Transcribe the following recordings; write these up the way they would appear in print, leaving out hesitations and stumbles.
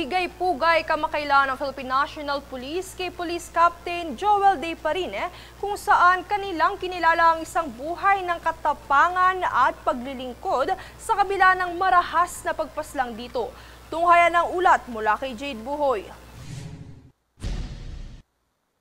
Nagbigay pugay kamakailan ng Philippine National Police kay Police Captain Joel De Parine kung saan kanilang kinilala ang isang buhay ng katapangan at paglilingkod sa kabila ng marahas na pagpaslang dito. Tunghayan ng ulat mula kay Jade Buhoy.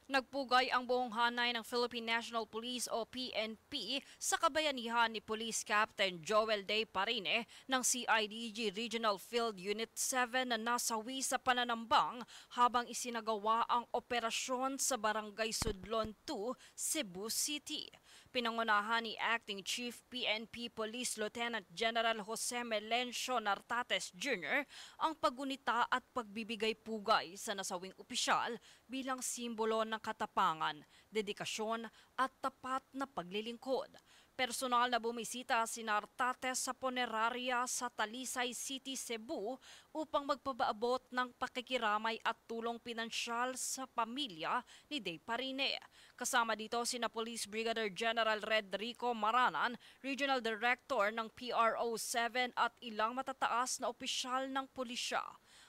Nagpugay ang buong hanay ng Philippine National Police o PNP sa kabayanihan ni Police Captain Joel De Parine ng CIDG Regional Field Unit 7 na nasawi sa pananambang habang isinagawa ang operasyon sa Barangay Sudlon 2, Cebu City. Pinangunahan ni Acting Chief PNP Police Lieutenant General Jose Melencio Nartates Jr. ang paggunita at pagbibigay pugay sa nasawing opisyal bilang simbolo ng katapangan, dedikasyon at tapat na paglilingkod. Personal na bumisita si Nartates sa punerarya sa Talisay City, Cebu upang magpapaabot ng pakikiramay at tulong pinansyal sa pamilya ni De Parine. Kasama dito sina Police Brigadier General Redrico Maranan, Regional Director ng PRO 7 at ilang matataas na opisyal ng pulisya.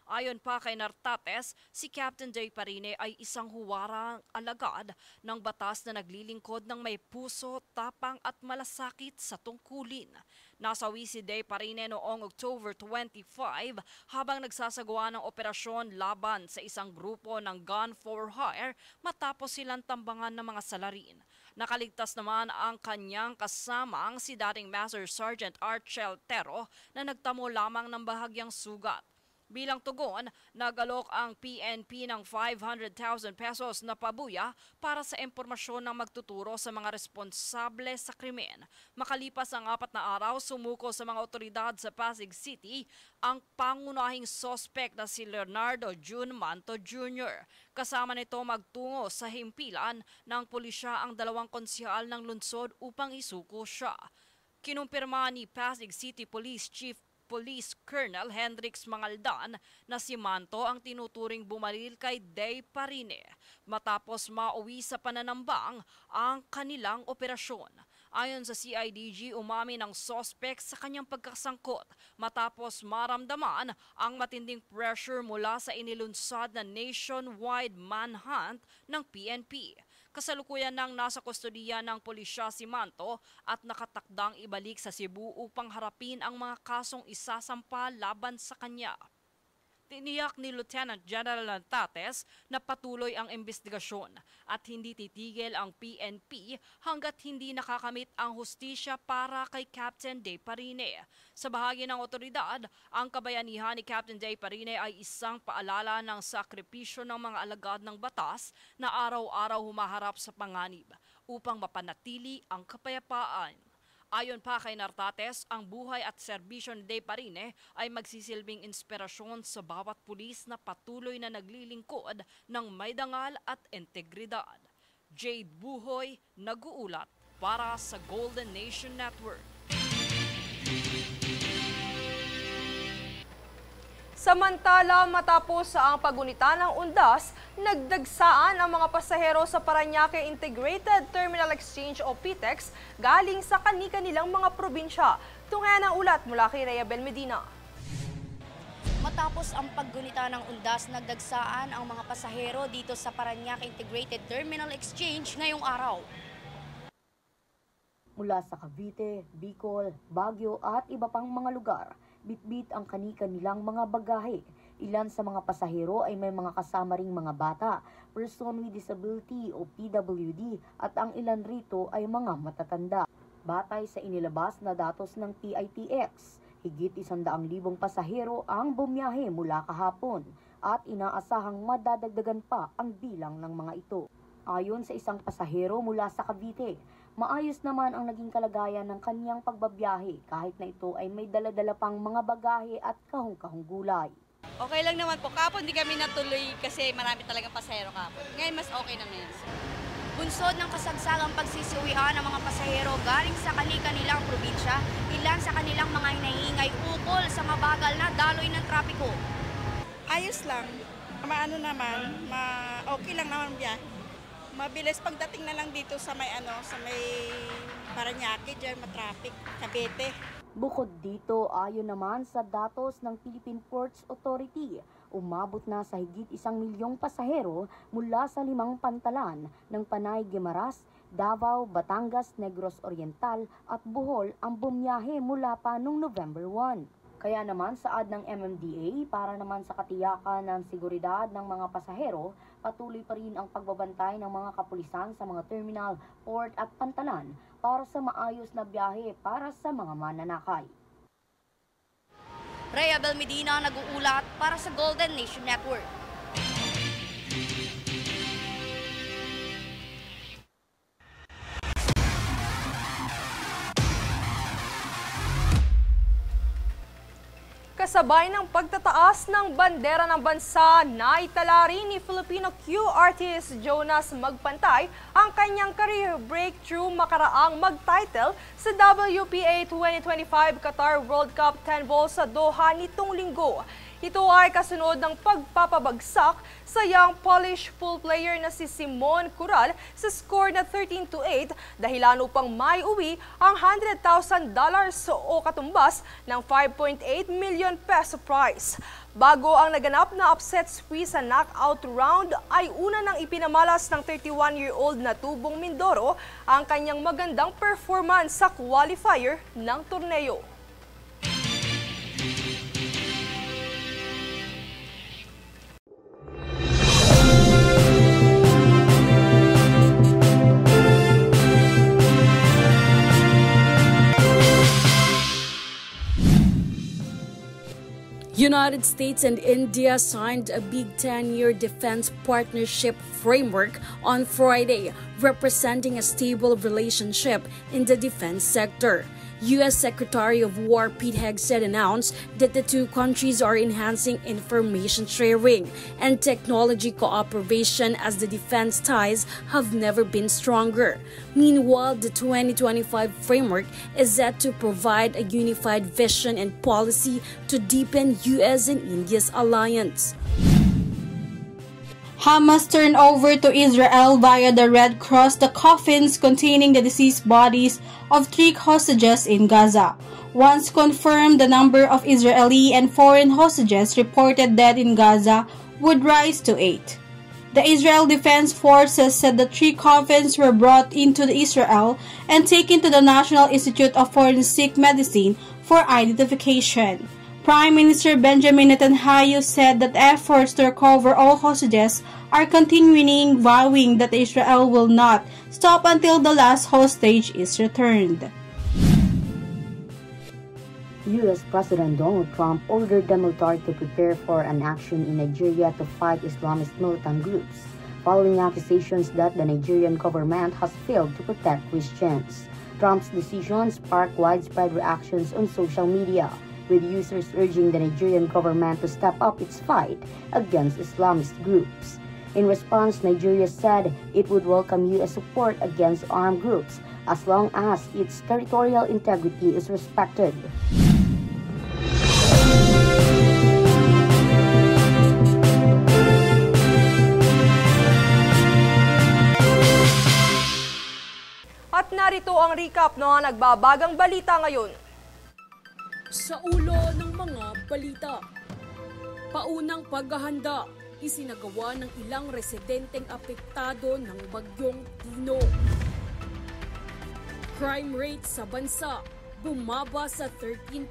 Ayon pa kay Nartates, si Captain De Parine ay isang huwarang alagad ng batas na naglilingkod ng may puso, tapang at malasakit sa tungkulin. Nasawi si De Parine noong October 25 habang nagsasagawa ng operasyon laban sa isang grupo ng gun for hire matapos silang tambangan ng mga salarin. Nakaligtas naman ang kanyang kasamang si dating Master Sergeant Archel Tero na nagtamo lamang ng bahagyang sugat. Bilang tugon, nagalok ang PNP ng 500,000 pesos na pabuya para sa impormasyon ng magtuturo sa mga responsable sa krimen. Makalipas ang 4 na araw, sumuko sa mga otoridad sa Pasig City ang pangunahing sospek na si Leonardo June Manto Jr. Kasama nito magtungo sa himpilan ng pulisya ang 2 konsehal ng lungsod upang isuko siya. Kinumpirma ni Pasig City Police Chief Police Colonel Hendrix Mangaldan na si Manto ang tinuturing bumaril kay De Parine matapos mauwi sa pananambang ang kanilang operasyon. Ayon sa CIDG, umamin ang sospek sa kanyang pagkasangkot matapos maramdaman ang matinding pressure mula sa inilunsad na nationwide manhunt ng PNP. Kasalukuyan nang nasa kustodiya ng pulisya si Manto at nakatakdang ibalik sa Cebu upang harapin ang mga kasong isasampa laban sa kanya. Tiniyak ni Lieutenant General Nartates na patuloy ang investigasyon at hindi titigil ang PNP hanggat hindi nakakamit ang hustisya para kay Captain De Parine. Sa bahagi ng otoridad, ang kabayanihan ni Captain De Parine ay isang paalala ng sakripisyo ng mga alagad ng batas na araw-araw humaharap sa panganib upang mapanatili ang kapayapaan. Ayon pa kay Nartates, ang buhay at serbisyo ni De Parine ay magsisilbing inspirasyon sa bawat pulis na patuloy na naglilingkod ng may dangal at integridad. Jade Buhoy, nag-uulat para sa Golden Nation Network. Samantala, matapos ang pagunita ng undas, nagdagsaan ang mga pasahero sa Parañaque Integrated Terminal Exchange o PTEX galing sa kani-kanilang mga probinsya. Tunghayan ang ulat mula kay Rhea Bel Medina. Matapos ang paggunita ng undas, nagdagsaan ang mga pasahero dito sa Parañaque Integrated Terminal Exchange ngayong araw. Mula sa Cavite, Bicol, Baguio at iba pang mga lugar, bitbit ang kani-kanilang mga bagahe. Ilan sa mga pasahero ay may mga kasama ring mga bata, person with disability o PWD, at ang ilan rito ay mga matatanda. Batay sa inilabas na datos ng PITX, higit 100,000 pasahero ang bumiyahe mula kahapon at inaasahang madadagdagan pa ang bilang ng mga ito. Ayon sa isang pasahero mula sa Cavite, maayos naman ang naging kalagayan ng kanyang pagbabiyahe kahit na ito ay may dala-dala pang mga bagahe at kahong-kahong gulay. Okay lang naman po. Kapon di kami natuloy kasi marami talagang pasahero kapon. Ngayon mas okay na ngayon. Bunsod ng kasagsagang pagsisiuwian ng mga pasahero galing sa kani-kanilang probinsya, ilan sa kanilang mga hinaingay ukol sa mabagal na daloy ng trapiko. Ayos lang. Maano naman, okay lang naman biyahe. Mabilis pagdating na lang dito sa may Parañaque, diyan matraffic, Cavite. Bukod dito, ayon naman sa datos ng Philippine Ports Authority, umabot na sa higit 1 milyong pasahero mula sa 5 pantalan ng Panay, Guimaras, Davao, Batangas, Negros Oriental at Bohol ang bumiyahe mula pa noong November 1. Kaya naman saad ng MMDA para naman sa katiyakan ng seguridad ng mga pasahero, patuloy pa rin ang pagbabantay ng mga kapulisan sa mga terminal, port at pantalan para sa maayos na biyahe para sa mga mananakay. Rhea Bel Medina nag-uulat para sa Golden Nation Network. Kasabay ng pagtataas ng bandera ng bansa, naitala rin ni Filipino Q artist Jonas Magpantay ang kanyang career breakthrough makaraang mag-title sa WPA 2025 Qatar World Cup 10 Ball sa Doha nitong linggo. Ito ay kasunod ng pagpapabagsak sa young Polish pool player na si Simon Cural sa score na 13-8 dahilan upang maiuwi ang $100,000 o katumbas ng 5.8 million peso prize. Bago ang naganap na upset squeeze sa knockout round ay una nang ipinamalas ng 31-year-old na Tubong Mindoro ang kanyang magandang performance sa qualifier ng torneo. United States and India signed a big 10-year defense partnership framework on Friday, representing a stable relationship in the defense sector. U.S. Secretary of War Pete Hegseth announced that the two countries are enhancing information sharing and technology cooperation as the defense ties have never been stronger. Meanwhile, the 2025 framework is set to provide a unified vision and policy to deepen U.S. and India's alliance. Hamas turned over to Israel via the Red Cross the coffins containing the deceased bodies of 3 hostages in Gaza. Once confirmed, the number of Israeli and foreign hostages reported dead in Gaza would rise to 8. The Israel Defense Forces said the 3 coffins were brought into Israel and taken to the National Institute of Forensic Medicine for identification. Prime Minister Benjamin Netanyahu said that efforts to recover all hostages are continuing, vowing that Israel will not stop until the last hostage is returned. U.S. President Donald Trump ordered the military to prepare for an action in Nigeria to fight Islamist militant groups, following accusations that the Nigerian government has failed to protect Christians. Trump's decision sparked widespread reactions on social media, with users urging the Nigerian government to step up its fight against Islamist groups. In response, Nigeria said it would welcome U.S. support against armed groups as long as its territorial integrity is respected. At narito ang recap ng nagbabagang balita ngayon. Sa ulo ng mga balita, paunang paghahanda, isinagawa ng ilang residenteng apektado ng bagyong Tino. Crime rate sa bansa, bumaba sa 13%.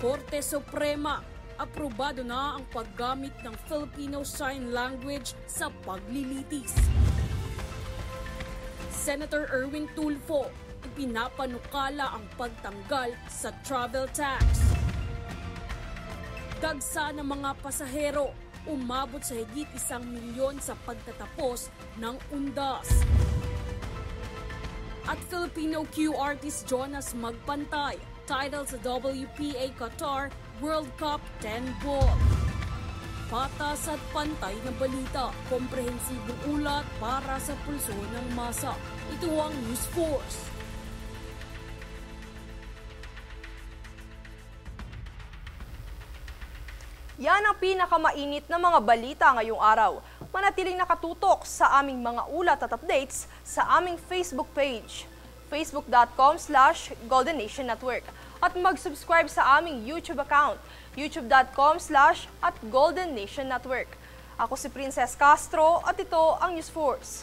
Korte Suprema, aprobado na ang paggamit ng Filipino Sign Language sa paglilitis. Senator Erwin Tulfo, ipinapanukala ang pagtanggal sa travel tax. Dagsa ng mga pasahero, umabot sa higit 1 milyon sa pagtatapos ng undas. At Filipino Q artist Jonas Magpantay, title sa WPA Qatar World Cup 10 Ball. Patas at pantay na balita, komprehensibong ulat para sa pulso ng masa. Ito ang News Force. Yan ang pinakamainit na mga balita ngayong araw. Manatiling nakatutok sa aming mga ulat at updates sa aming Facebook page, facebook.com/Golden Nation Network. At mag-subscribe sa aming YouTube account, youtube.com/@Golden Nation Network. Ako si Princess Castro at ito ang News Force.